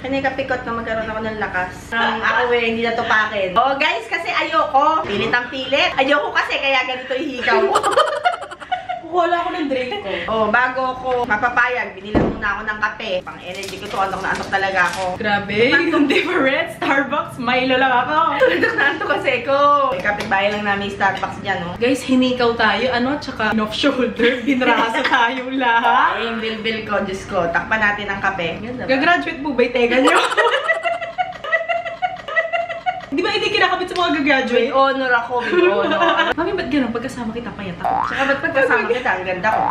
Kanikapikot na magkaroon ako ng lakas. Ako hindi na tupakin. Oh guys, kasi ayoko. Pilit ang pilit. Ayoko kasi kaya ganito yung hikaw ko. Wala ako ng drink ko. Oh, bago ako mapapayag, binilang muna ako ng kape. Pang energy ko to, antok na antok talaga ako. Grabe, yung different. Starbucks, Milo lang ako. Antok na antok kasi ko. May kapitbahay lang namin yung Starbucks dyan, no? Guys, hinikaw tayo, tsaka off shoulder, binrasa tayong lahat. Ay, yung bilbil ko, Diyos ko, takpan natin ang kape. Gagraduate po ba yung tega nyo? Di ba hindi kinakabit sa mga gagraduate? With honor ako, with honor. Mami, ba't ganun? Pagkasama kita, payat ako. Tsaka ba't pagkasama kita, ang ganda ko.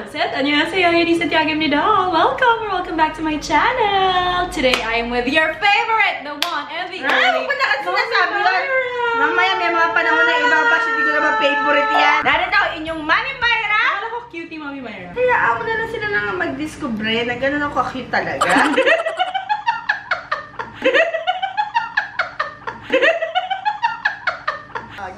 Set, 안녕하세요, Eunice Santiago. Welcome back to my channel. Today I am with your favorite, the one and the only. Huwag mo na kasi sinasabi yun. Mamaya may mga panahon na iba pa, hindi ko naman favorite yan. Narito ako inyong Mami Myra. Alam ko cutie, Mami Myra. Kaya ako na lang sila nang mag-discover na gano'n ako cute talaga.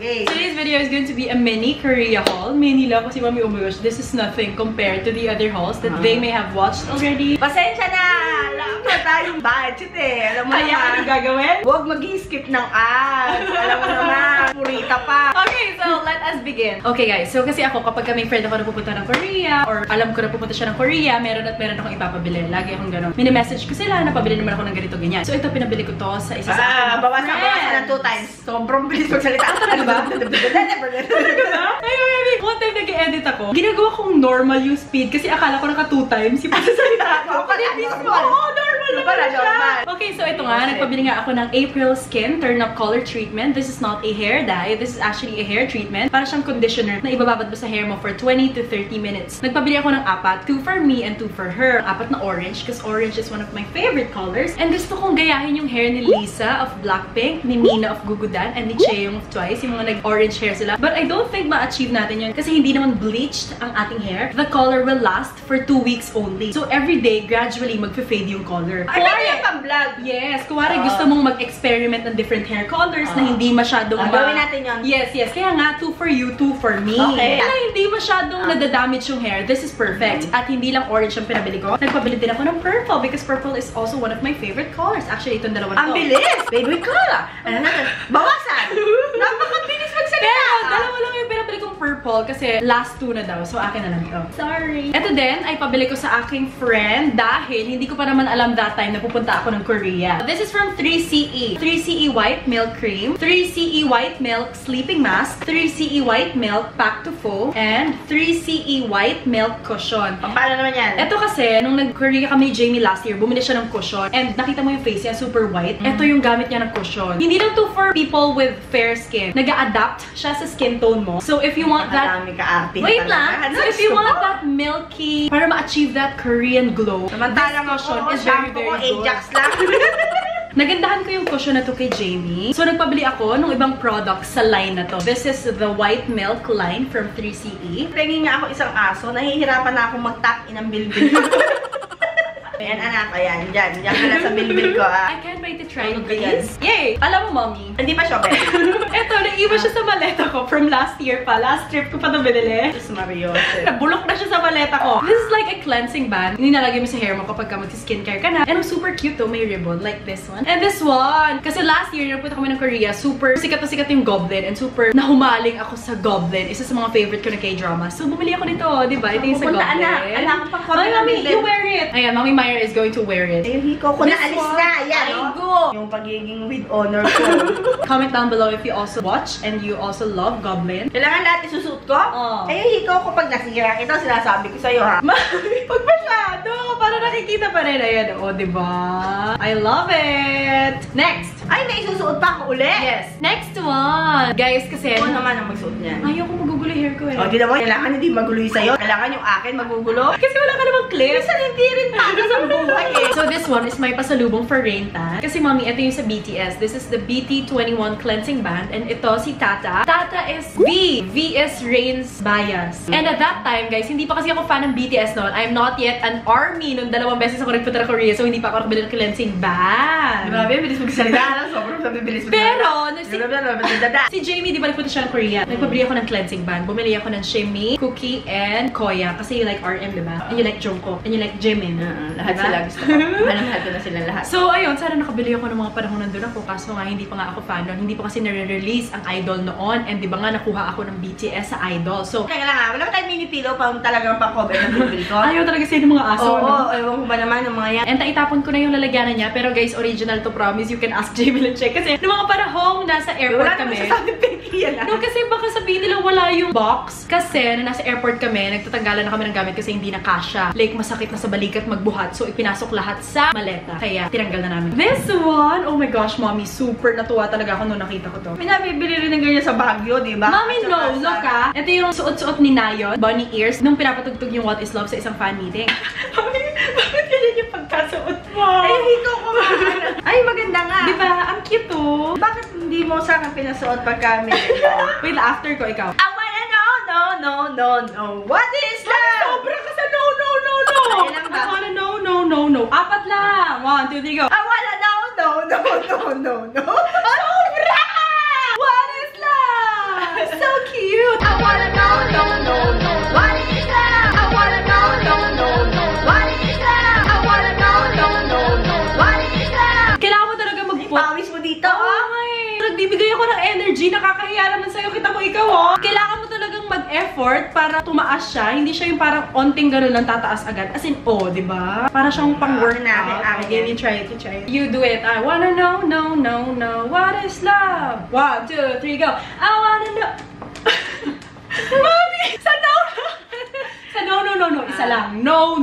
Okay. Today's video is going to be a mini Korea haul. Mini lang kasi Mami, oh my gosh, this is nothing compared to the other hauls that they may have watched already. Pasensya na! Alam mo tayong budget eh. Alam mo Kaya naman. ano gagawin? Huwag mag-skip ng ads. Alam mo naman. Purita pa. Okay, so let us begin. Okay guys, so kasi ako kapag may friend ako na pupunta ng Korea or alam ko na pupunta siya ng Korea, meron akong ipapabili. Lagi akong gano'n. Mini-message ko sila na pabili naman ako ng ganito ganyan. So ito pinabili ko to sa isa sa akin. Bawasan ng 2 times. Sobrang bilis magsalita. Talaga ba? Talaga ba? Ay, one time nag-edit ako. Ginagawa kong normal yung speed kasi akala ko naka 2 times yung pagsasalita ko. Oo, normal naman siya. Okay, so ito nga, nagpabili nga ako ng Aprilskin Turn Up Color Treatment. This is not a hair dye. This is actually a hair treatment. Para siyang conditioner na ibababad mo sa hair mo for 20 to 30 minutes. Nagpabili ako ng 4. 2 for me and 2 for her. 4 na orange because orange is one of my favorite colors. And gusto kong gayahin yung hair ni Lisa of BLACKPINK, ni Mina of Gugudan, and ni Cheong of Twice. Yung mga nag-orange hair sila. But I don't think ma-achieve natin yun kasi hindi naman bleached ang ating hair. The color will last for 2 weeks only. So every day, gradually mag-fade yung color. Ay, kaya yung pang-vlog. Yes. Kuwari gusto mong mag-experiment ng different hair colors na hindi masyadong gawin natin yun. Yes. Kaya nga, 2 for you, 2 for me. Okay. Kaya hindi masyadong nadadamage yung hair. This is perfect. At hindi lang orange ang pinabili ko. Nagpabili din ako ng purple because purple is also one of my favorite colors. Actually, itong dalawa na to. Ang bilis! Favorite color! Ano natin? Bawasan! Napakabilis magsalita! Pero, dalawa lang yung pinabili kong purple kasi last 2 na daw. So, akin na lang ito. Sorry. Ito din ay pabili ko sa aking friend dahil hindi ko pa naman alam that time na pupunta ako ng Korea. This is from 3CE. 3CE White Milk Cream, 3CE White Milk Sleeping Mask, 3CE White Milk Pack to Full, and 3CE White Milk Cushion. Paano naman yan? Ito kasi, nung nag-Korea kami ni Jamie last year, bumili siya ng cushion. And nakita mo yung face niya, super white. Ito yung gamit niya ng cushion. Hindi lang to for people with fair skin. Nag-a-adapt siya sa skin tone mo. So if you want that... Wait lang! So if you want that milky, para ma-achieve that Korean glow, samantalang cushion is very, very good. Ajax lang. Nagandahan ko yung cushion na to kay Jamie. So, nagpabili ako ng ibang products sa line na to. This is the White Milk line from 3CE. Tingin nga ako isang aso, nahihirapan na akong mag-tap-in ang bilbil. Ayan, anak. Ayan, dyan. Diyan ka na sa bilbil ko, I can't wait to try this. Yay! Alam mo, Mommy. Hindi pa siya, Eto, naiiwan siya sa maleta ko from last year pa. Last trip ko pa ito binili. Diyos Mario. Nabulok na siya sa maleta ko. This is like a cleansing band. Nilalagay mo sa hair mo kapag ka mag-skincare ka na. And super cute to. May ribbon like this one. And this one. Kasi last year, napunta kami ng Korea. Super sikat na sikat yung Goblin. And super nahumaling ako sa Goblin. Isa sa mga favorite ko na K-drama. So, bumili ako nito. Diba? Ito yung sa Goblin. Anak ko pang Ay, Mami, you wear it. Ayan, Mami Myra is going to wear it. Ay, yung hikaw ko na alis na. Ayan, go! Yung pagiging with honor ko. Comment down below if you also watch and you also love Goblin. Kailangan lahat isusuot ko? Oo. Ay, yung hikaw ko pag nasira. Ito sinasabi ko sa'yo, ha? Pag masyado, para nakikita pa rin. Ayan, o, diba? I love it! Next! Ay, may isusuot pa ako uli? Yes. Next one! Guys, kasi... Ako naman ang magsuot niyan. Ayoko magugulo hair ko eh. O, di naman, kailangan hindi magulo yung sa'yo. Kailangan yung akin magugulo. Kasi wala ka namang clip. Minsan hindi rin para sa buhay eh. So this one is my pasalubong for rain tan. Kasi Mommy, ito yung sa BTS. This is the BT21 Cleansing Band. And ito si TATA. TATA is V. V is Rain's bias. And at that time, guys, hindi pa kasi ako fan ng BTS noon. I'm not yet an ARMY nung 2 beses ako nagpunta ng Korea. So hindi pa ako nakabili ng cleansing band. Grabe, bilis magsalita. Sobrang bilis magsalita. Pero, si Jamie, di ba nagpunta siya ng Korea? Nagpabili ako ng cleansing band. Bumili ako ng Shimmy, Cookie, and Koya. Kasi you like RM, di ba? And you like Jungkook. And you like Jimin. Lahat sila gusto ko. Mahal Mahal ko na sila lahat. So, ayun, sana nakabili ako ng mga panahon nandun ako. Kaso nga, hindi pa nga ako fan nun. Hindi pa kasi nare-release ang Idol noon. And di ba nga, nakuha ako ng BTS sa Idol. So, kaya lang nga, wala ba tayong mini pillow pa talagang pang-cover ng bibil ko? ayaw talaga sila ng mga aso. Oo, ewan ko ba naman ng mga yan. And itapon ko na yung lalagyanan niya. Pero guys, original to, promise. You can ask Jamie and check. Kasi noong mga panahong nasa airport kami. Wala naman sasabi pinky yan. No, kasi baka sabihin nila wala yung box. Kasi na nasa airport kami, nagtatanggalan na kami ng gamit kasi hindi na kasha. Like, masakit na sa balikat magbuhat. So, ipinasok lahat sa maleta. Kaya, tinanggal na namin. This one, oh my gosh, mommy, super natuwa talaga ako nung nakita ko to. May nabibili rin ng ganyan sa Baguio, di ba? Mommy, no, look ah. Ito yung suot-suot ni Nayeon, bunny ears, nung pinapatugtog yung What is Love sa isang fan meeting. Mommy, bakit ganyan yung pagkasuot mo? Ay, hito ko nga. Ay, maganda nga. Di ba? Ang cute to. Bakit hindi mo sa akin pinasuot pagka may wait, after ko, ikaw. I wanna know, no. What is love? Sobra ka sa no. Ay, lang ba? I wanna no. Apat lang. 1, 2, 3, go. I wanna know, no. Sobra! What is love? So cute. I wanna know, no. What is love? I wanna know, no. What is love? I wanna know, no. What is love? Kailangan mo talaga Pawis mo dito, oh. Nagbibigay ako ng energy, nakakahiya naman sa'yo. Kita mo ikaw, oh. Kailangan mo talagang mag-effort para tumaas siya. Hindi siya yung parang onting gano'n lang tataas agad. As in, oh, di ba? Para siyang pang-workout. Okay, you try it. You do it. I wanna know, no. What is love? 1, 2, 3, go. I wanna know. Mommy! Sa no. Sa no. Isa lang. No.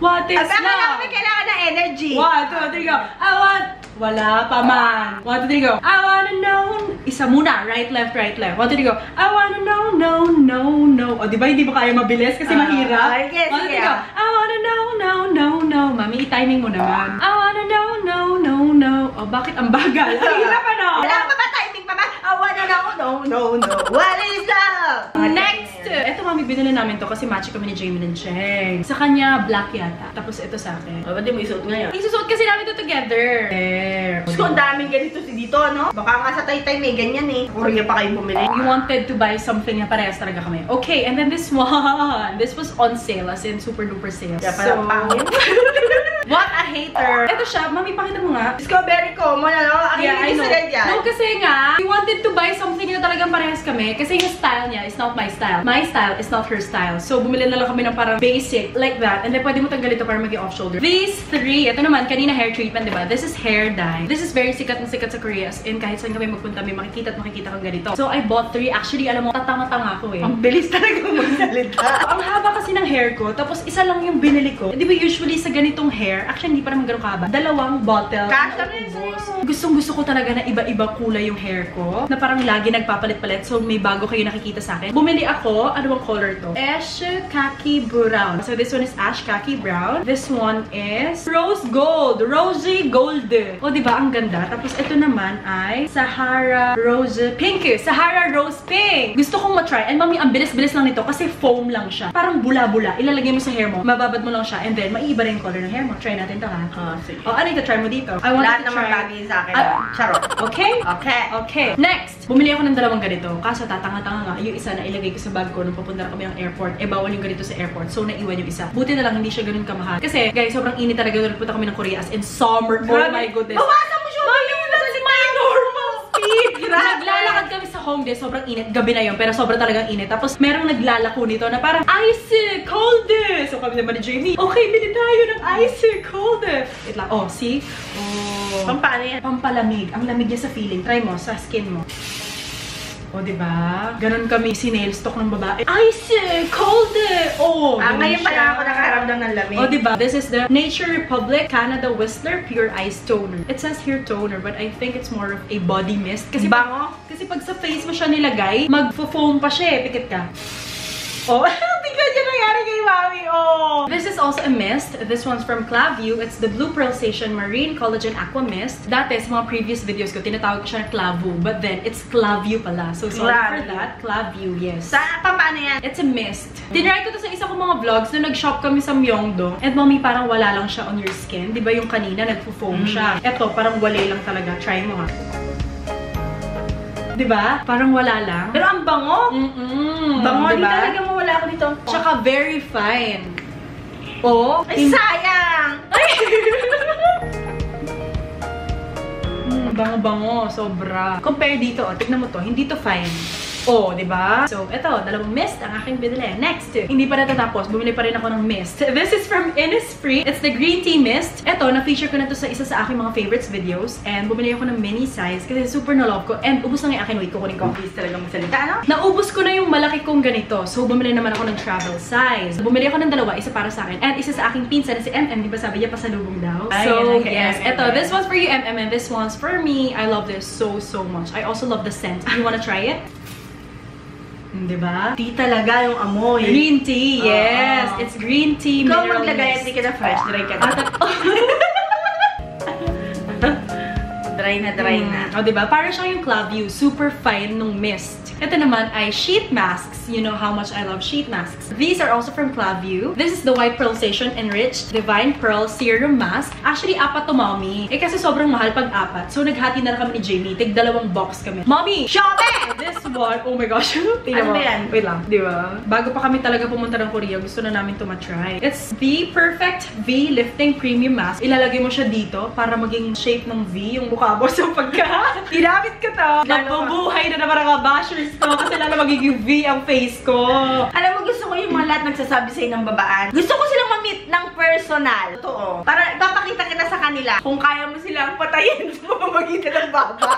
What is love? Kailangan ng energy. 1, 2, 3, go. I want... Wala pa man. 1, 2, 3, go. I wanna know. Isa muna. Right, left. 1, 2, 3, go. I wanna know, no. O, di ba hindi mo kaya mabilis kasi mahirap? Yes, 1, 2, 3, go. I wanna know, no. Mami, i-timing mo naman. I wanna know, no. O, bakit ang bagal? Ang hirap ano? Wala pa ba timing pa ba? I wanna know, no. What is love? Next! Ito, mami, binili namin to kasi match kami ni Jamie and Cheng. Sa kanya, black yata. Tapos ito sa akin. O, ba't di mo isuot ngayon? Isusuot kasi namin to together. So, ang daming ganito si dito, no? Baka nga sa Taytay may ganyan eh. Korea pa kayo bumili. You wanted to buy something na parehas talaga kami. Okay, and then this one. This was on sale, as in super duper sale. Kaya parang pangit. What a hater. Ito siya, mami, pakita mo nga. Very common, ano? Ang hindi sa ganyan. No, kasi nga, we wanted to buy something na talagang parehas kami. Kasi yung style niya is not my style. My style is not her style. So, bumili na lang kami ng parang basic, like that. And then, pwede mo tanggal ito para maging off-shoulder. These three, ito naman, kanina hair treatment, diba? This is hair dye. This is very sikat na sikat sa Korea. As in, kahit saan kami magpunta, may makikita kang ganito. So, I bought 3. Actually, alam mo, tatanga-tanga ako eh. Ang bilis talaga magsalita. Ang haba kasi ng hair ko, tapos isa lang yung binili ko. Di ba usually sa ganitong hair, actually hindi pa naman ganun kahaba. 2 bottle. Kasha rin sa'yo. Gustong-gusto ko talaga na iba-iba kulay yung hair ko. Na parang lagi nagpapalit-palit. So, may bago kayo nakikita sa akin. Bumili ako, ano bang color to? Ash Khaki Brown. So, this one is Ash Khaki Brown. This one is Rose Gold. Rosy Gold. O, di ba? Ang ganda. Tapos, ito naman ay Sahara Rose Pink. Sahara Rose Pink. Gusto kong matry. And mami, ang bilis-bilis lang nito kasi foam lang siya. Parang bula-bula. Ilalagay mo sa hair mo. Mababad mo lang siya. And then, maiiba rin yung color ng hair mo. Try natin to, ha? Sige. O, ano ito? Try mo dito. I want lahat to naman try. lagi sa akin. Charot. Okay? Okay. Next! Bumili ako ng 2 ganito. Kaso tatanga-tanga nga. Yung isa na ilagay ko sa bag ko nung papunta na kami ng airport. Eh, bawal yung ganito sa airport. So, naiwan yung isa. Buti na lang hindi siya ganun kamahal. Kasi, guys, sobrang init talaga nung nagpunta kami ng Korea. As in summer. Oh my goodness. Bawasan mo siya! Mami, that's my normal speed! Naglalakad kami sa Hongdae. Sobrang init. Gabi na yun. Pero sobrang talagang init. Tapos, merong naglalako nito na parang ice cold. So, kami naman ni Jamie. Okay, bili tayo ng ice cold. Wait lang. Oh, see? Oh. Paano yan? Pampalamig. Ang lamig niya sa feeling. Try mo, sa skin mo. O, diba? Ganon kami si-nail stock ng babae. Ice! Cold! Oh! Ngayon pa lang ako nakaramdam ng lamig. O, diba? This is the Nature Republic Canada Whistler Pure Ice Toner. It says here toner, but I think it's more of a body mist. Kasi bango? Kasi pag sa face mo siya nilagay, mag-foam pa siya eh. Pikit ka. Oh, tingnan niya nangyari kay Mami. Oh! This is also a mist. This one's from Klavuu. It's the Blue Pearlsation Marine Collagen Aqua Mist. Dati, sa mga previous videos ko, tinatawag ko siya na Klavuu. But then, it's Klavuu pala. So, sorry for that. Klavuu, yes. Paano yan? It's a mist. Tinry ko to sa isa kong mga vlogs na nag-shop kami sa Myeongdong. And Mami, parang wala lang siya on your skin. Diba yung kanina, nagpo-foam siya. Ito, parang wala lang talaga. Try mo ha. Diba? Parang wala lang. Pero ang bango. Bango, diba? Di talaga mawala ako dito. Tsaka very fine. Oh, ay, sayang! Bango-bango, sobra. Compare dito, tignan mo to, hindi to fine. Oh, diba? So, eto, dalawang mist ang aking binili. Next, hindi pa natatapos. Bumili pa rin ako ng mist. This is from Innisfree. It's the green tea mist. Eto, na-feature ko na to sa isa sa aking mga favorites videos. And bumili ako ng mini size kasi super na-love ko. And ubos na yung akin. Wait, kukunin ko. Please talagang magsalita, ano? Naubos ko na yung malaki kong ganito. So, bumili naman ako ng travel size. Bumili ako ng dalawa. Isa para sa akin. And isa sa aking pinsan na si MM. Diba sabi niya pasalubong daw? So, yes. Eto, this one's for you, MM. And this one's for me. I love this so much. I also love the scent. You wanna try it? Diba? Tea talaga yung amoy. Green tea, yes. It's green tea. Ikaw maglagay, hindi ka na fresh. Dry ka na. Dry na. O, diba? Para siyang yung Klavuu. Super fine nung mist. Ito naman ay sheet masks. You know how much I love sheet masks. These are also from Klavuu. This is the white Pearlsation Enriched Divine Pearl Serum Mask. Actually, apat to, mommy. Eh, kasi sobrang mahal pag apat. So, naghati na kami ni Jamie. Tig dalawang box kami. Mommy! Shop This one, oh my gosh. Ano ba yan? Wait lang, di ba? Bago pa kami talaga pumunta ng Korea, gusto na namin ito matry. It's the Perfect V Lifting Premium Mask. Ilalagay mo siya dito para maging shape ng V yung mukha mo. So, pagka ginamit ko to, nabubuhay na naman ang bashers ko kasi lalo magiging V ang face ko. Alam mo, gusto ko yung mga lahat nagsasabi sa'yo ng babaan. Gusto ko silang ma-meet ng personal. Totoo. Para ipapakita kita sa kanila kung kaya mo silang patayin sa pamamagitan ng baba.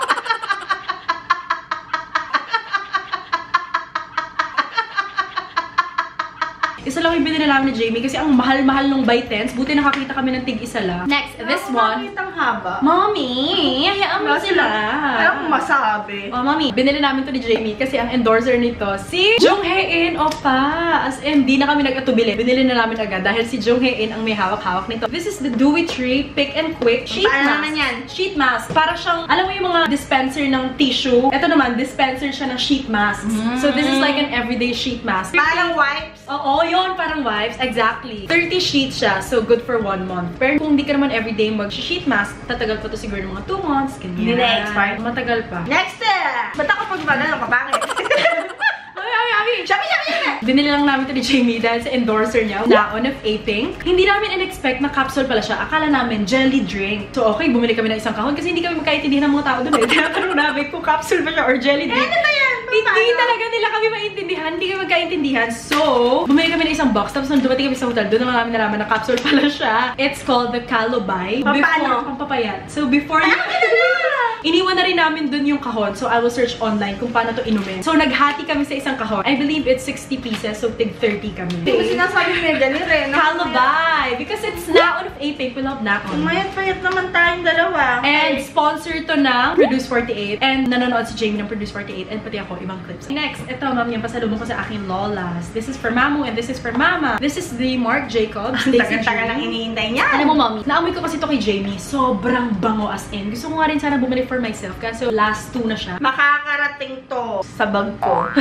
Isa lang yung binili namin ni Jamie kasi ang mahal-mahal nung buy tens. Buti nakakita kami ng tig-isa lang. Next, this one. Nakakita ang haba. Mommy, hayaan mo sila. Alam mo masabi. Oh, mommy, binili namin to ni Jamie kasi ang endorser nito, si Jonghae-in, opa. As in, di na kami nag-atubili. Binili na namin agad dahil si Jonghae-in ang may hawak-hawak nito. This is the Dewytree Pick and Quick Sheet Mask. Paano yan? Sheet mask. Para siyang, alam mo yung mga dispenser ng tissue? Ito naman, dispenser siya ng sheet masks. So, this is like an everyday sheet mask. Parang wipes? Oo, yun, parang wipes. Exactly. 30 sheets siya, so good for 1 month. Pero kung hindi ka naman everyday mag-sheet mask, tatagal pa to siguro mga 2 months. Ganyan. Hindi na-expire? Matagal pa. Next! Ba't ako pag magano ka? Bakit? Shabi! Binili lang namin ito ni Jamie dahil sa endorser niya, Nayeon of A-Pink. Hindi namin in-expect na capsule pala siya. Akala namin jelly drink. So okay, bumili kami ng isang kahon kasi hindi kami magkaintindihan ng mga tao doon eh. Tinatanong namin kung capsule ba siya or jelly drink. Ano ba yan? Hindi talaga nila kami maintindihan. Hindi kami magkaintindihan. So, bumili kami ng isang box. Tapos nung dumating kami sa hotel, doon naman namin nalaman na capsule pala siya. It's called the Calobye. Paano? Pampapayat. So before iniwan na rin namin dun yung kahon. So, I will search online kung paano to inumin. So, naghati kami sa isang kahon. I believe it's 60 pieces. So, tig 30 kami. Hindi mo sinasabi mo ganun rin. Calobye! Because it's Nayeon of A-Pink. We love Nayeon. Mayat-payat naman tayong dalawa. And sponsor to ng Produce 48. And nanonood si Jamie ng Produce 48. And pati ako, ibang clips. Next, ito, ma'am, yung pasalubong ko sa aking lolas. This is for Mamu and this is for Mama. This is the Marc Jacobs. Tagal-tagal lang hinihintay niya. Alam mo, mommy, naamoy ko kasi ito kay Jamie. Sobrang bango as in. Gusto ko nga rin sana bumili for myself. Kaso last 2 na siya. Makakarating to sa bag ko.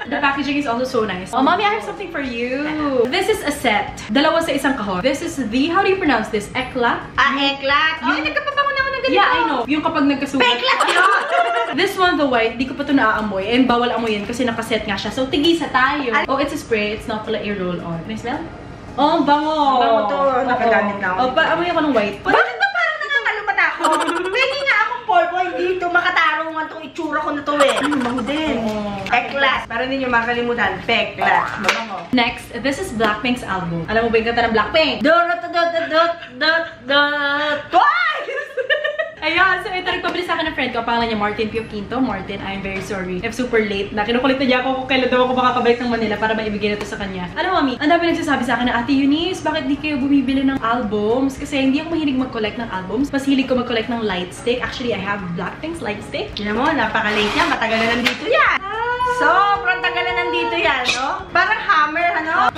The packaging is also so nice. Oh, mommy, I have something for you. This is a set. Dalawa sa isang kahon. This is the, how do you pronounce this? Éclat? Éclat. Oh, nagkapabangon ako ng ganito. Yeah, I know. Yung kapag nagkasugat. Éclat yun! This one, the white, di ko pa ito naaamoy. And bawal amoyin kasi nakaset nga siya. So, tigisa tayo. Oh, it's a spray. It's not pala i-roll on. Can I smell? Oh, bango. Bango to. Nakagamit na ako. Oh, amoy ako ng white. Bakit ba parang nangangalumat ako? Pwede nga akong polvo. Hindi ito makatarungan tong itsura ko na to eh. Bango din. Éclat. Para hindi nyo makalimutan. Éclat. Bango. Next, this is BLACKPINK's album. Alam mo ba yung kanta ng BLACKPINK? Twice! Ayan, so ito nagpabili sa akin ng friend ko. Pangalan niya Martin Pio Quinto. Martin, I'm very sorry. I'm super late na. Kinukulit na niya ako kung kailan daw ako makakabalik ng Manila para maibigay na to sa kanya. Alam mo, mami, ang dami nagsasabi sa akin na, Ate Eunice, bakit di kayo bumibili ng albums? Kasi hindi ako mahilig mag-collect ng albums. Mas hilig ko mag-collect ng light stick. Actually, I have BLACKPINK's light stick. Alam mo, napaka-late yan. Matagal na nandito yan. Sobrang tagal na nandito yan, no? Parang hammer, ano?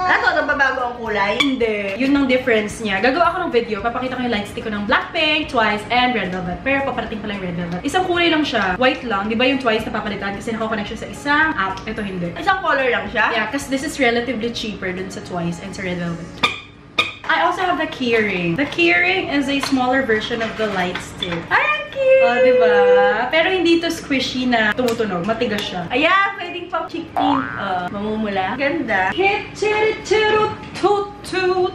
Ano, nababago ang kulay? Hindi. Yun ang difference niya. Gagawa ako ng video. Papakita ko yung light stick ko ng BLACKPINK, Twice, and Red Velvet. Pero paparating pa lang yung Red Velvet. Isang kulay lang siya. White lang. Di ba yung Twice na papalitan? Kasi nakakonect siya sa isang app. Ito hindi. Isang color lang siya? Yeah, because this is relatively cheaper dun sa Twice and sa Red Velvet. I also have the keyring. The keyring is a smaller version of the light stick. Ay, ang cute! Oh, diba? Pero hindi to squishy na tumutunog. Matigas siya. Ayan, pwedeng pang chicken. Mamumula. Ganda. Hit it to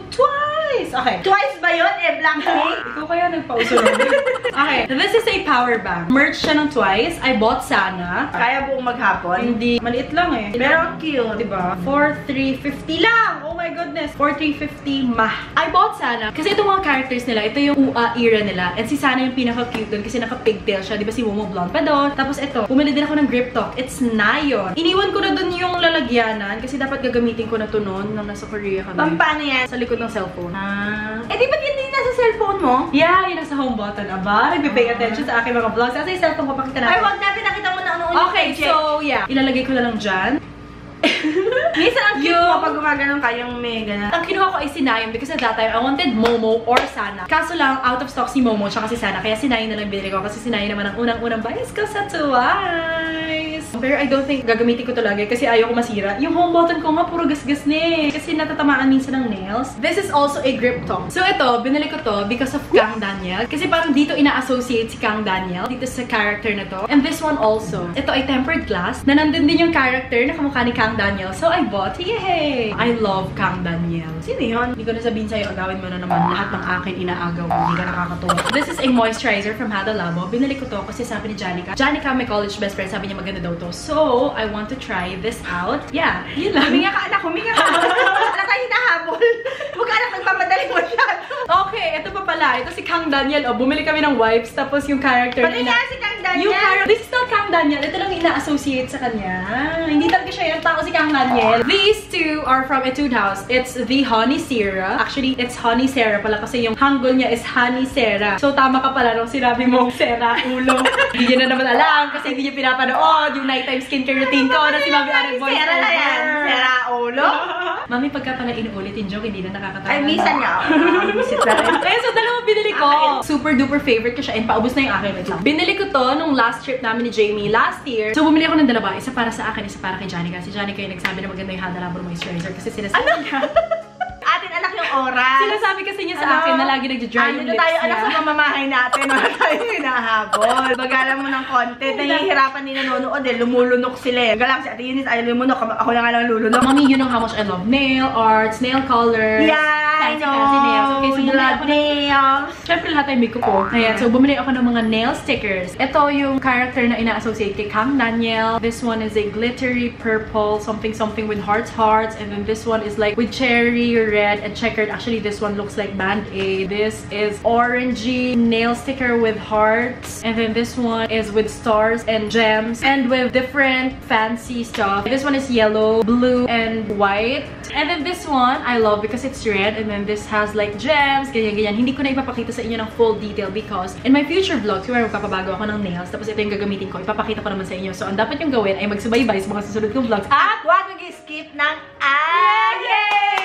Twice! Okay. Twice ba yun? BLACKPINK? Ikaw kaya nagpauso lang. Okay. This is a power bank. Merch siya ng Twice. I bought sana. Kaya buong maghapon? Hindi. Maliit lang eh. Pero cute. Diba? 4,350 lang! Oh my goodness! 4,350 mah. I bought sana. Kasi itong mga characters nila, ito yung UA era nila. And si Sana yung pinaka-cute doon kasi naka-pigtail siya. Diba si Momo blonde pa doon? Tapos ito, bumili din ako ng grip talk. It's Nayeon. Iniwan ko na doon yung lalagyanan kasi dapat gagamitin ko na to noon nang nasa Korea kami. Paano yan? Sa likod ng cellphone. Eh di ba't yun din nasa cellphone mo? Yeah, yun nasa home button. Aba, nagpipay attention sa aking mga vlogs. Kasi yung cellphone ko, pakita natin. Ay, wag na, pinakita mo na ano. Okay, so yeah. Ilalagay ko na lang dyan. Minsan ang cute mo pag gumaganon kayong may gana. Ang kinuha ko ay si Nayeon because at that time, I wanted Momo or Sana. Kaso lang, out of stock si Momo tsaka si Sana. Kaya si Nayeon na lang binili ko kasi si Nayeon naman ang unang-unang bias ko sa Twice. Pero I don't think gagamitin ko to lagi kasi ayaw ko masira. Yung home button ko nga, puro gas-gas na eh. Kasi natatamaan minsan ng nails. This is also a grip talk. So ito, binili ko to because of Kang Daniel. Kasi parang dito ina-associate si Kang Daniel. Dito sa character na to. And this one also. Ito ay tempered glass na nandun din yung character na kamukha ni Kang Daniel. So I bought. Yay! I love Kang Daniel. Sino yun? Hindi ko na sabihin sa'yo, agawin mo na naman lahat ng akin inaagaw ko. Hindi ka nakakatuwa. This is a moisturizer from Hada Labo. Binili ko to kasi sabi ni Janica. Janica, my college best friend, sabi niya maganda daw to. So, I want to try this out. Yeah, yun lang. Huminga ka, anak. Huminga ka. Wala tayo hinahabol. Huwag ka anak nagpamadali masyado. Okay, ito pa pala. Ito si Kang Daniel. Oh, bumili kami ng wipes. Tapos yung character Pati nga si Kang Daniel. This is not Kang Daniel. Ito lang ina-associate sa kanya. Hindi talaga siya yung tao si Kang Daniel. These two are from Etude House. It's the Honey Sera. Actually, it's Honey Sera pala kasi yung hangul niya is Honey Sera. So, tama ka pala nung sinabi mo, Sera, ulo. Hindi niya na naman alam kasi hindi niya pinapanood yung nighttime skincare routine ko na si Mami Arang voice Sera na yan. Sera, ulo. Mami, pagka pala inuulit yung joke, hindi na nakakatawa. Ay, minsan nga. Visit na rin. Eh, so dalawa binili ko. Super duper favorite ko siya and paubos na yung akin. Wait lang. Binili ko to nung last trip namin ni Jamie last year. So, bumili ako ng dalawa. Isa para sa akin, isa para kay Janica. Si Janica yung nagsabi na maganda yung Hada Labo moisturizer kasi sinasabi niya. Atin anak yung oras. Sinasabi kasi niya sa akin na lagi nagja-dry yung lips tayo niya. anak sa mamamahay natin. Wala tayo hinahabol. Bagalan mo ng content. Nahihirapan din nanonood eh. Lumulunok sila eh. Galang si Ate Eunice ayaw lumunok. Ako na nga lang lulunok. Mami, you know how much I love nail arts, nail colors. Yeah, I know. Fancy nails. Okay, so You love nails. Siyempre lahat ay makeup ko. Ayan, so bumili ako ng mga nail stickers. Ito yung character na ina-associate kay Kang Daniel. This one is a glittery purple, something with hearts. And then this one is like with cherry, red, and checkered. Actually, this one looks like Band-Aid. This is orangey nail sticker with hearts. And then this one is with stars and gems. And with different fancy stuff. This one is yellow, blue, and white. And then this one, I love because it's red. And then this has like gems, ganyan-ganyan. Hindi ko na ipapakita sa inyo ng full detail because in my future vlogs, kung magpapabago ako ng nails, tapos ito yung gagamitin ko, ipapakita ko naman sa inyo. So, ang dapat yung gawin ay magsubaybay sa mga susunod kong vlogs. At huwag mag-skip ng Yay!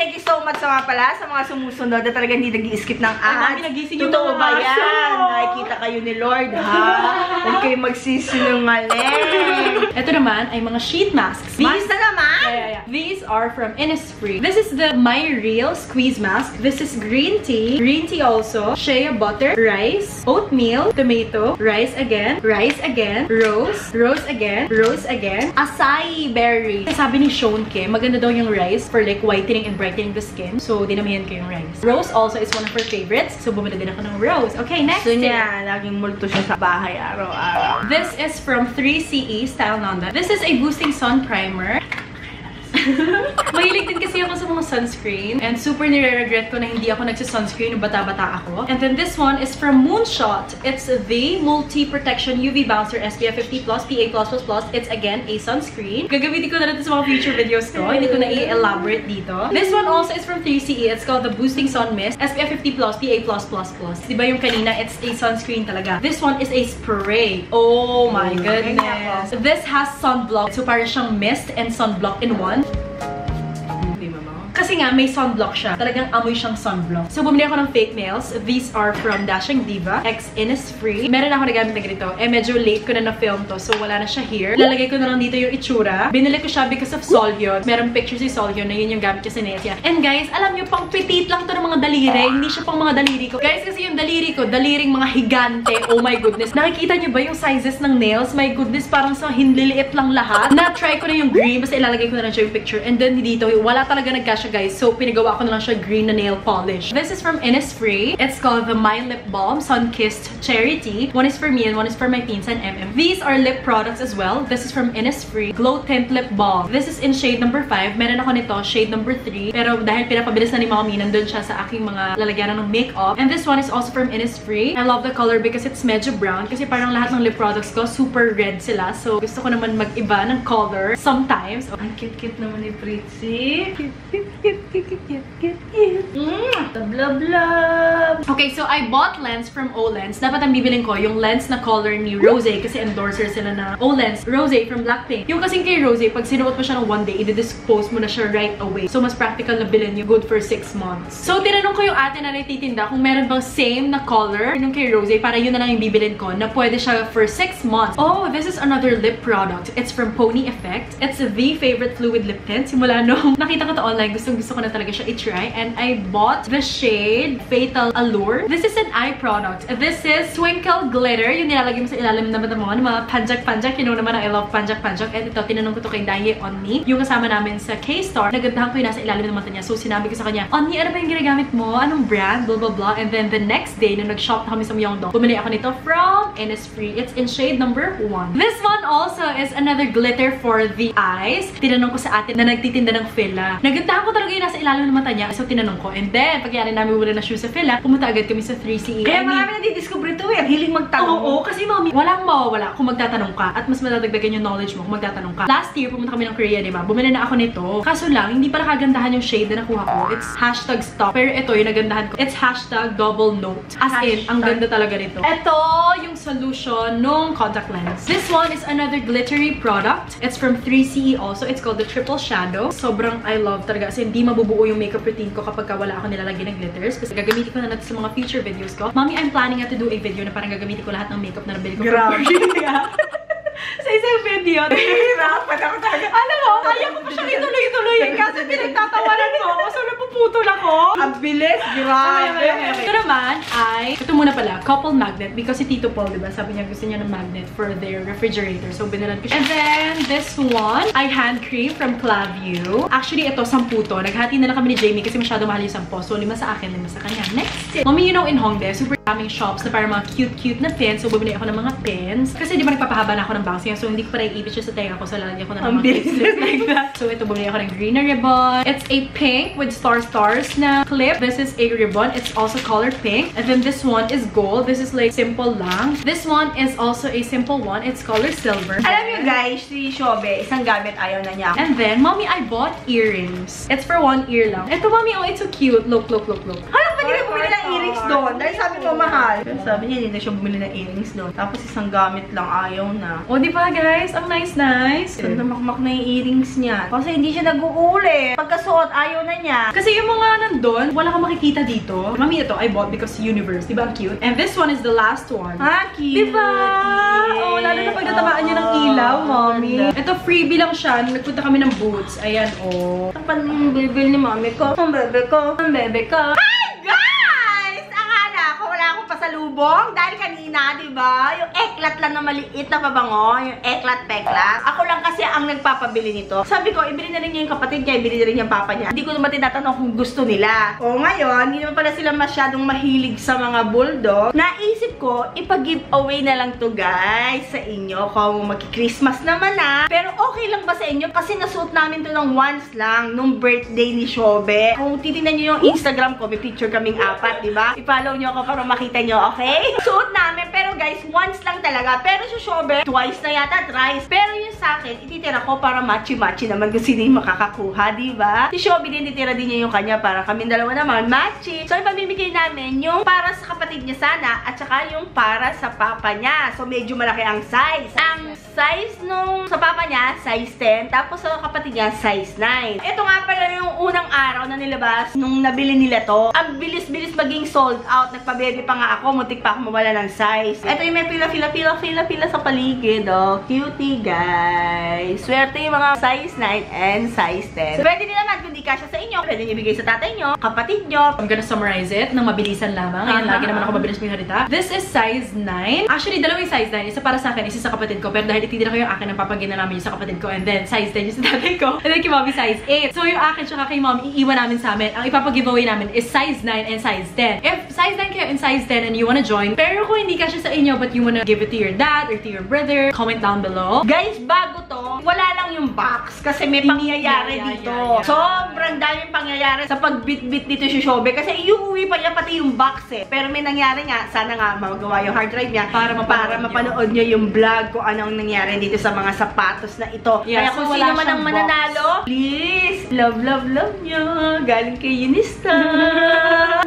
Thank you so much sa mga pala, sa mga sumusunod na talaga hindi nag-i-skip ng ads. Mami, nagising yung Totoo mga ba aso. yan? Nakikita kayo ni Lord, ha? Huwag kayo magsisinungaling. Ito naman ay mga sheet masks. Basta naman! Yeah. These are from Innisfree. This is the My Real Squeeze Mask. This is green tea. Green tea also. Shea butter, rice, oatmeal, tomato, rice again, rose, rose again, acai berry. Sabi ni Sean Kim, maganda daw yung rice for like whitening and brightening the skin. So, dinamihan ko yung rice. Rose also is one of her favorites. So, bumili din ako ng rose. Okay, next. So niya, laging multo siya sa bahay araw-araw. This is from 3CE Style Nanda. This is a boosting sun primer. Mahilig din kasi ako sa mga sunscreen and super nire-regret ko na hindi ako nagsa-sunscreen nung bata-bata ako. And then this one is from Moonshot. It's the Multi-Protection UV Bouncer SPF 50+, PA+++. It's again a sunscreen. Gagamitin ko na rin sa mga future videos ko. Hindi ko na i-elaborate dito. This one also is from 3CE. It's called the Boosting Sun Mist SPF 50+, PA+++. Diba yung kanina, it's a sunscreen talaga. This one is a spray. Oh my goodness. This has sunblock. So parang siyang mist and sunblock in one. Kasi nga, may sunblock siya. Talagang amoy siyang sunblock. So, bumili ako ng fake nails. These are from Dashing Diva x Innisfree. Meron ako nagamit na ganito. Eh, medyo late ko na na-film to. So, wala na siya here. Lalagay ko na lang dito yung itsura. Binili ko siya because of Solyon. Meron picture si Solyon na yun yung gamit niya sa nails niya. And guys, alam nyo, pang petit lang to ng mga daliri. Hindi siya pang mga daliri ko. Guys, kasi yung daliri ko, daliring mga higante. Oh my goodness. Nakikita nyo ba yung sizes ng nails? My goodness, parang sa hinliliit lang lahat. Na-try ko na yung green. Basta ilalagay ko na lang siya yung picture. And then dito, wala talaga nagkasya guys. guys. So, pinagawa ko na lang siya green na nail polish. This is from Innisfree. It's called the My Lip Balm Sun-Kissed Cherry Tea. One is for me and one is for my pinsan MM. These are lip products as well. This is from Innisfree Glow Tint Lip Balm. This is in shade number 5. Meron ako nito, shade number 3. Pero dahil pinapabilis na ni Mommy, nandun siya sa aking mga lalagyanan ng makeup. And this one is also from Innisfree. I love the color because it's medyo brown. Kasi parang lahat ng lip products ko, super red sila. So, gusto ko naman mag-iba ng color sometimes. Oh, ang cute-cute naman ni Pritzy. Cute. Love. Okay, so I bought lens from Olens. Dapat ang bibiling ko, yung lens na color ni Rose kasi endorser sila na Olens. Rose from BLACKPINK. Yung kasing kay Rose, pag sinuot mo siya ng one day, i-dispose mo na siya right away. So, mas practical na bilhin yung good for 6 months. So, tinanong ko yung ate na nagtitinda kung meron bang same na color yung kay Rose para yun na lang yung bibilin ko na pwede siya for 6 months. Oh, this is another lip product. It's from Pony Effect. It's the favorite fluid lip tint. Simula nung nakita ko to online, gusto ko na talaga siya i-try. And I bought the shade Fatal Allure. This is an eye product. This is Twinkle Glitter. Yung nilalagay mo sa ilalim na mata mo. Mga panjak-panjak. You know naman na I love panjak-panjak. And ito, tinanong ko to kay Nayeon. Yung kasama namin sa K-Star. Nagandahan ko yung nasa ilalim ng mata niya. So, sinabi ko sa kanya, Onni, ano ba yung ginagamit mo? Anong brand? Blah, blah, blah. And then the next day, nung nag-shop na kami sa Myeongdong, bumili ako nito from Innisfree. It's in shade number 1. This one also is another glitter for the eyes. Tinanong ko sa atin na nagtitinda ng FILA. Nagandahan ko talaga yung nasa ilalim ng mata niya. So, tinanong ko. And then, pagyari namin wala na shoe sa FILA, pumunta agad kami sa 3CE. Kaya marami na didiscover ito eh. Ang hiling magtanong. Oo, kasi Mommy, walang mawawala kung magtatanong ka. At mas madadagdagan yung knowledge mo kung magtatanong ka. Last year, pumunta kami ng Korea, diba? Bumili na ako nito. Kaso lang, hindi pala kagandahan yung shade na nakuha ko. It's #stop. Pero ito, yung nagandahan ko. It's #double note. As in, ang ganda talaga nito. Ito yung solution nung contact lens. This one is another glittery product. It's from 3CE also. It's called the Triple Shadow. Sobrang I love talaga. Kasi hindi mabubuo yung makeup routine ko kapag wala ako nilalagay ng glitters. Kasi gagamitin ko na natin sa mga future videos ko. Mommy, I'm planning to do a video na parang gagamitin ko lahat ng makeup na nabili ko. Grabe. Sa isang video. Nahihirapan ako talaga. Alam mo, kaya ko pa siyang ituloy-tuloy. Kasi pinagtatawanan mo ako. So, napuputol ako. Ang bilis. Grabe. Ito naman ay, ito muna pala, couple magnet. Because si Tito Paul, diba, sabi niya gusto niya ng magnet for their refrigerator. So, binalan ko siya. And then, this one, ay hand cream from Klavuu. Actually, ito, 10 to. Naghati na lang kami ni Jamie kasi masyado mahal yung 10. So, 5 sa akin, 5 sa kanya. Next. Mommy, you know, in Hongdae, super daming shops na parang mga cute-cute na pens. So, bumili ako ng mga pens. Kasi di ba nagpapahaba na ako ng bangs. So, hindi ko pa naiipit siya sa tenga ko. So, lalagyan ko na ng mga clips like that. So, ito, bumili ako ng green na ribbon. It's a pink with stars na clip. This is a ribbon. It's also color pink. And then this one is gold. This is like simple lang. This one is also a simple one. It's color silver. Alam niyo guys, si Shobe, isang gamit ayaw na niya. And then, Mommy, I bought earrings. It's for one ear lang. Ito, Mommy, oh, it's so cute. Look. Alam ba nila bumili ng earrings doon? Dahil sabi ko mahal. Pero sabi niya, hindi na siya bumili ng earrings doon. Tapos isang gamit lang ayaw na. O, di ba, guys? Ang nice. Ganda makmak na yung earrings niya. Kasi hindi siya nag-uulit. Pagkasuot, ayaw na niya. Kasi yung mga nandun, wala kang makikita dito. Mami, ito, I bought because Universe. Di ba ang cute? And this one is the last one. Cute. Di ba? Oh, lalo na pag natamaan niya ng ilaw, Mommy. Ito, freebie lang siya. Nung nagpunta kami ng Boots. Ayan, oh. Ang panong bilbil ni Mami ko. Ang bebe ko. Pasalubong dahil kanina, di ba? Yung Éclat lang na maliit na pabango, yung Éclat peklat. Ako lang kasi ang nagpapabili nito. Sabi ko, ibili na rin niya yung kapatid niya, ibili na rin niya yung papa niya. Hindi ko naman tinatanong kung gusto nila. O ngayon, hindi naman pala sila masyadong mahilig sa mga bulldog. Naisip ko, ipag-giveaway na lang to guys sa inyo kung magki-Christmas naman na. Pero okay lang ba sa inyo? Kasi nasuot namin to ng once lang nung birthday ni Shobe. Kung titignan niyo yung Instagram ko, may picture kaming 4, di ba? I-follow niyo ako para makita niyo, okay? Suot namin, pero guys, once lang talaga. Pero si Shobe, twice na yata, thrice. Pero yung sa akin, ititira ko para matchy-matchy naman kung sino yung makakakuha, diba? Si Shobe din, ititira din niya yung kanya para kami dalawa naman matchy. So, ipamimigay namin yung para sa kapatid niya sana at saka yung para sa papa niya. So, medyo malaki ang size. Ang size nung sa papa niya, size 10. Tapos sa kapatid niya, size 9. Ito nga pala yung unang araw na nilabas nung nabili nila to. Ang bilis-bilis maging sold out. Nagpa-baby pa nga ako, muntik pa ako mawala ng size. Ito yung may pila sa paligid, oh. Cutie, guys. guys. Swerte yung mga size 9 and size 10. So, pwede din naman kung di kasya sa inyo, pwede nyo ibigay sa tatay nyo, kapatid nyo. I'm gonna summarize it ng mabilisan lamang. Ayan, lagi naman ako mabilis magsalita. This is size 9. Actually, dalawang size 9. Isa para sa akin, isa sa kapatid ko. Pero dahil ititira ko yung akin, ang papagina namin yung sa kapatid ko. And then, size 10 yung sa tatay ko. And then, kay mommy, size 8. So, yung akin tsaka kay mommy, iiwan namin sa amin. Ang ipapag-giveaway namin is size 9 and size 10. If size 9 kayo and size 10 and you wanna join, pero kung hindi kasya sa inyo, but you wanna give it to your dad or to your brother, comment down below. Guys, bago to, wala lang yung box kasi may pangyayari dito. Sobrang daming pangyayari sa pagbit-bit dito si Shobe kasi iuwi pa niya pati yung box eh. Pero may nangyari nga, sana nga magawa yung hard drive niya para mapanood niyo yung vlog kung anong nangyari dito sa mga sapatos na ito. Yeah, kaya kung so sino man ang mananalo, please, love niyo. Galing kay Eunice.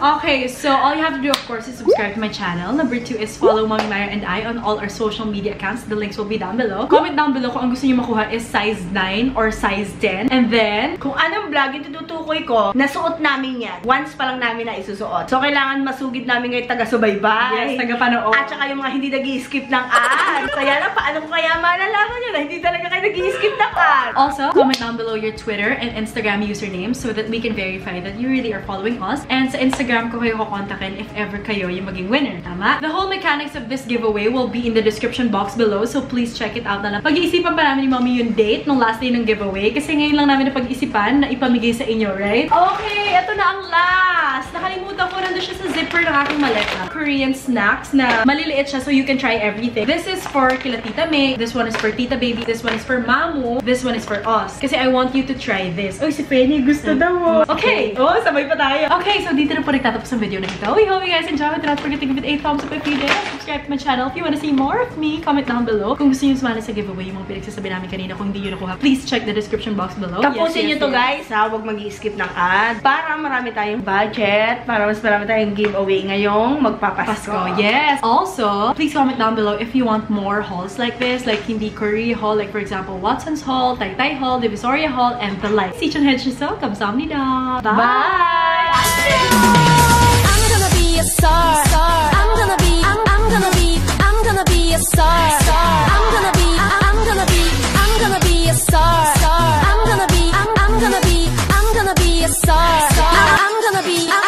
Okay, so all you have to do, of course, is subscribe to my channel. Number 2 is follow Mommy Myra and I on all our social media accounts. The links will be down below. Comment down below kung ang gusto niyo makuha is size 9 or size 10. And then, kung anong vlog yung tututukoy ko, nasuot namin yan. Once pa lang namin na isusuot. So, kailangan masugid namin ngayon taga-subaybay. yes, taga-panood. At saka yung mga hindi nag-i-skip ng ads. Kaya lang, paano ko kaya malalaman nyo na hindi talaga kayo nag-i-skip ng ads? Also, comment down below your Twitter and Instagram username so that we can verify that you really are following us. And sa Instagram ko kayo kukontakin if ever kayo yung maging winner. Tama? The whole mechanics of this giveaway will be in the description box below, so please check it out na lang. Pag-iisipan pa namin ni Mommy yung date nung last day ng giveaway kasi ngayon lang namin napag-isipan na ipamigay sa inyo, right? Okay, ito na ang last! Nakalimutan ko, nandun siya sa zipper ng aking maleta. Korean snacks na maliliit siya so you can try everything. This is for kila Tita May, this one is for Tita Baby, this one is for Mamu, this one is for us. Kasi I want you to try this. Oh, si Penny gusto daw. Okay! Oh, sabay pa tayo. Okay, so dito na po nagtatapos ang video na ito. We hope you guys enjoyed. Do not forget to give it a thumbs up if you did. Subscribe to my channel if you want to see more of me. Comment down below. Kung gusto nyo sumali sa giveaway, yung mga pinagsasabi namin kanina, kung hindi nyo nakuha, please check the description box below. Tapusin nyo to guys, ha? Huwag mag-i-skip ng ad. Para marami tayong budget, para mas marami tayong giveaway ngayong magpapasko. Yes! Also, please comment down below if you want more hauls like this, like hindi Korea haul, like for example, Watson's haul, Taytay haul, Divisoria haul, and the like. 시청해주셔서 감사합니다. Bye! Bye! I'm gonna be a star. I'm gonna be a star. I'm gonna be a star. I'm gonna be a star. I'm gonna be